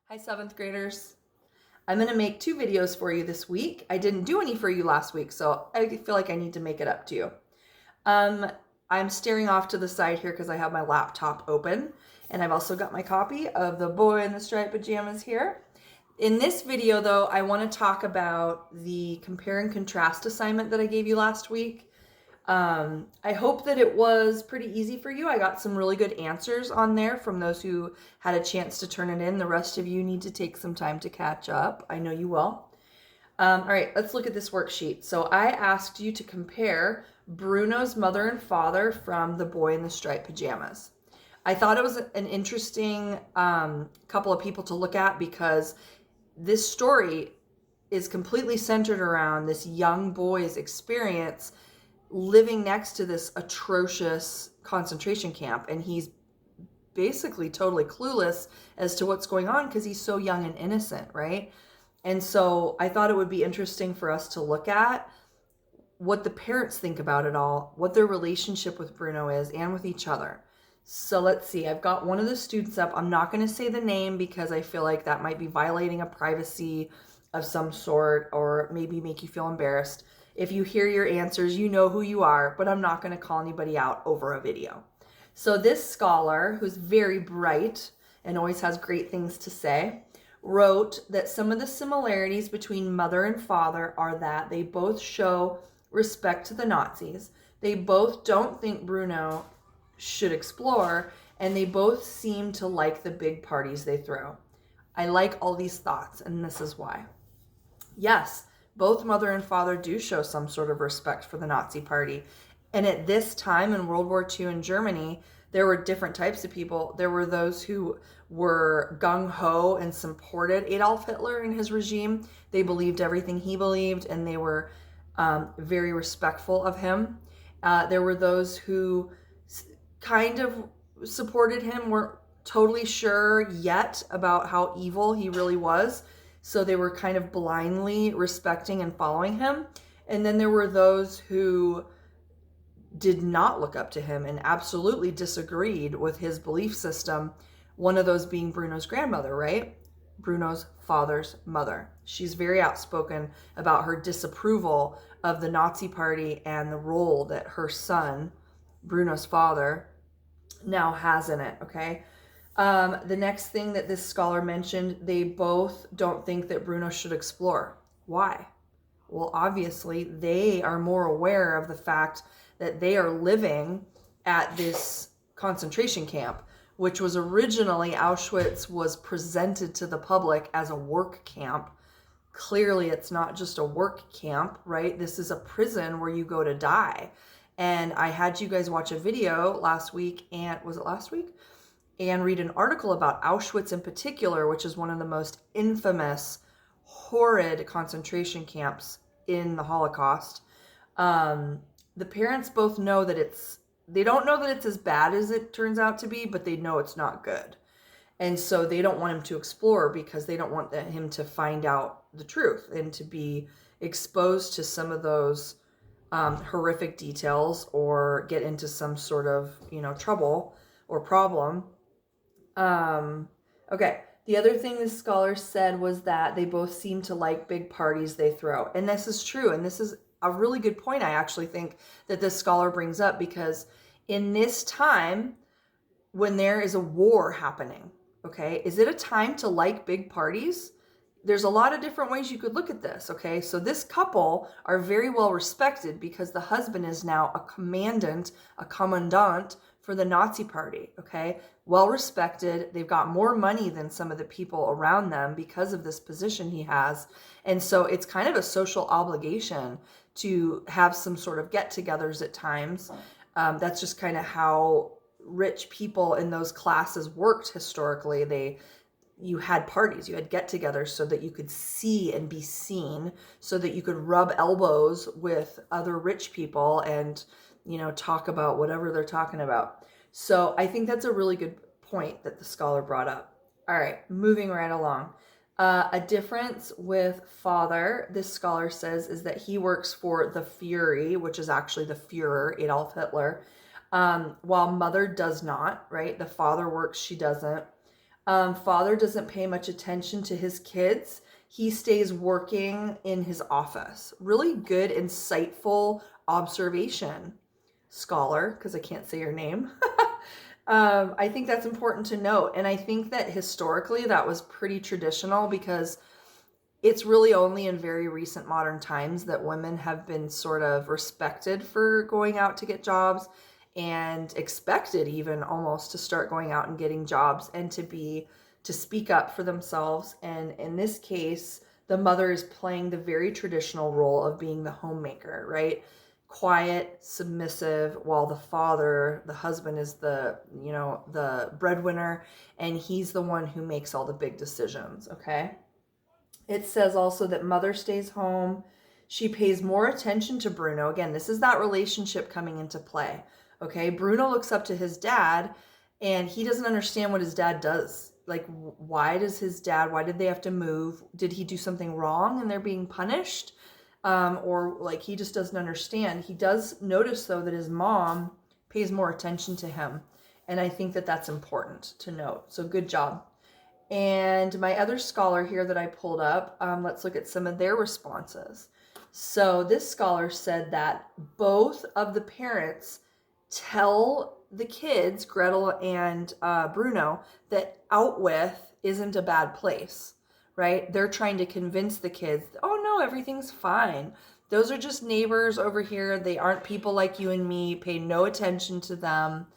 Hi, 7th graders. I'm going to make 2 videos for you this week. I didn't do any for you last week, so I feel like I need to make it up to you. Um, I'm staring off to the side here because I have my laptop open, and I've also got my copy of The Boy in the Striped Pajamas here. In this video, though, I want to talk about the compare and contrast assignment that I gave you last week. I hope that it was pretty easy for you. I got some really good answers on there from those who had a chance to turn it in. The rest of you need to take some time to catch up. I know you will. All right, let's look at this worksheet. So I asked you to compare Bruno's mother and father from The Boy in the Striped Pajamas. I thought it was an interesting couple of people to look at because this story is completely centered around this young boy's experience living next to this atrocious concentration camp, and he's basically totally clueless as to what's going on because he's so young and innocent, right? And so I thought it would be interesting for us to look at what the parents think about it all, what their relationship with Bruno is and with each other. So let's see, I've got one of the students up. I'm not going to say the name because I feel like that might be violating a privacy of some sort or maybe make you feel embarrassed. If you hear your answers, you know who you are, but I'm not going to call anybody out over a video. So this scholar, who's very bright and always has great things to say, wrote that some of the similarities between mother and father are that they both show respect to the Nazis. They both don't think Bruno should explore, and they both seem to like the big parties they throw. I like all these thoughts, and this is why. Yes, both mother and father do show some sort of respect for the Nazi party. And at this time in World War II in Germany, there were different types of people. There were those who were gung-ho and supported Adolf Hitler and his regime. They believed everything he believed, and they were very respectful of him. There were those who kind of supported him, weren't totally sure yet about how evil he really was. So they were kind of blindly respecting and following him. And then there were those who did not look up to him and absolutely disagreed with his belief system. One of those being Bruno's grandmother, right? Bruno's father's mother. She's very outspoken about her disapproval of the Nazi party and the role that her son, Bruno's father, now has in it, okay? The next thing that this scholar mentioned, they both don't think that Bruno should explore. Why? Well, obviously, they are more aware of the fact that they are living at this concentration camp, which was originally, Auschwitz was presented to the public as a work camp. Clearly, it's not just a work camp, right? This is a prison where you go to die. And I had you guys watch a video last week, and was it last week? And read an article about Auschwitz in particular, which is one of the most infamous, horrid concentration camps in the Holocaust. The parents both know that they don't know that it's as bad as it turns out to be, but they know it's not good. And so they don't want him to explore because they don't want him to find out the truth and to be exposed to some of those horrific details or get into some sort of, trouble or problem. Okay. The other thing this scholar said was that they both seem to like big parties they throw. And this is true. And this is a really good point, I actually think, that this scholar brings up, because in this time, when there is a war happening, okay, is it a time to like big parties? There's a lot of different ways you could look at this, okay? So this couple are very well respected because the husband is now a commandant for the Nazi party, okay? Well respected. They've got more money than some of the people around them because of this position he has. And so it's kind of a social obligation to have some sort of get-togethers at times. That's just kind of how rich people in those classes worked historically. You had parties, you had get-togethers so that you could see and be seen, so that you could rub elbows with other rich people and, talk about whatever they're talking about. So I think that's a really good point that the scholar brought up. All right, moving right along. A difference with father, this scholar says, is that he works for the Fuhrer, which is actually the Führer, Adolf Hitler, while mother does not, right? The father works, she doesn't. Father doesn't pay much attention to his kids. He stays working in his office. Really good, insightful observation, scholar, because I can't say your name. I think that's important to note. And I think that historically that was pretty traditional, because it's really only in very recent modern times that women have been sort of respected for going out to get jobs, and expected even almost to start going out and getting jobs, and to speak up for themselves. And in this case, the mother is playing the very traditional role of being the homemaker, right? Quiet, submissive, while the father, the husband, is the breadwinner, and he's the one who makes all the big decisions, okay? It says also that mother stays home. She pays more attention to Bruno. Again, this is that relationship coming into play. Okay, Bruno looks up to his dad, and he doesn't understand what his dad does. Like, why did they have to move? Did he do something wrong and they're being punished? Or like, he just doesn't understand. He does notice, though, that his mom pays more attention to him. And I think that that's important to note. So good job. And my other scholar here that I pulled up, let's look at some of their responses. So this scholar said that both of the parents tell the kids, Gretel and Bruno, that out with isn't a bad place, right? They're trying to convince the kids, oh no, everything's fine. Those are just neighbors over here. They aren't people like you and me. Pay no attention to them.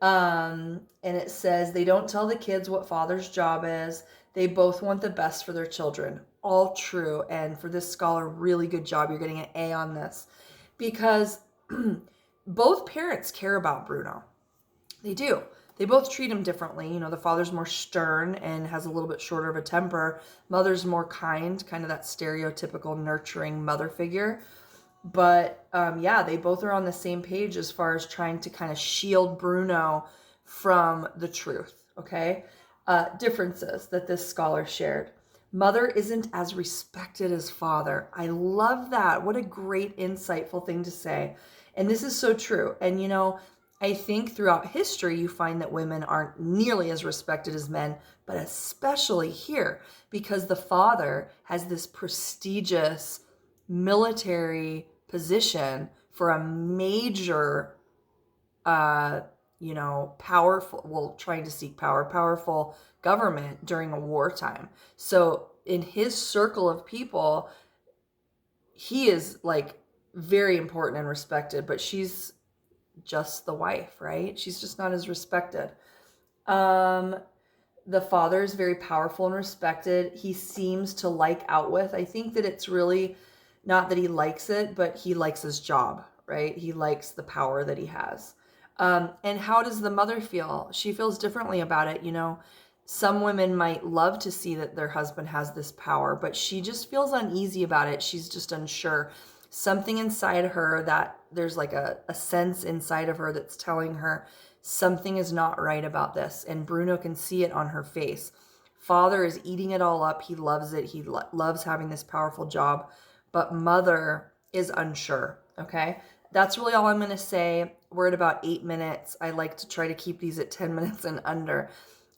And it says they don't tell the kids what father's job is. They both want the best for their children. All true. And for this scholar, really good job. You're getting an A on this, because both parents care about Bruno. They do. They both treat him differently. You know, the father's more stern and has a little bit shorter of a temper. Mother's more kind, kind of that stereotypical nurturing mother figure. But yeah, they both are on the same page as far as trying to kind of shield Bruno from the truth, okay? Differences that this scholar shared. Mother isn't as respected as father. I love that. What a great, insightful thing to say. And this is so true. And, you know, I think throughout history, you find that women aren't nearly as respected as men, but especially here, because the father has this prestigious military position for a major, trying to seek powerful government during a wartime. So in his circle of people, he is like very important and respected, but she's just the wife, right? She's just not as respected. The father is very powerful and respected. He seems to like Outwith. I think that it's really not that he likes it, but he likes his job, right? He likes the power that he has. And how does the mother feel? She feels differently about it. You know, some women might love to see that their husband has this power, but she just feels uneasy about it. She's just unsure. Something inside her, that there's like a sense inside of her that's telling her something is not right about this. And Bruno can see it on her face. Father is eating it all up. He loves it. He loves having this powerful job. But mother is unsure, okay? That's really all I'm going to say. We're at about 8 minutes. I like to try to keep these at 10 minutes and under.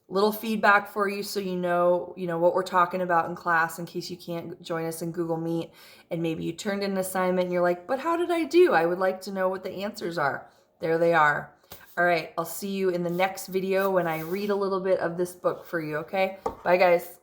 Little feedback for you so you know what we're talking about in class, in case you can't join us in Google Meet, and maybe you turned in an assignment and you're like, but how did I do? I would like to know what the answers are. There they are. All right, I'll see you in the next video when I read a little bit of this book for you, okay? Bye, guys.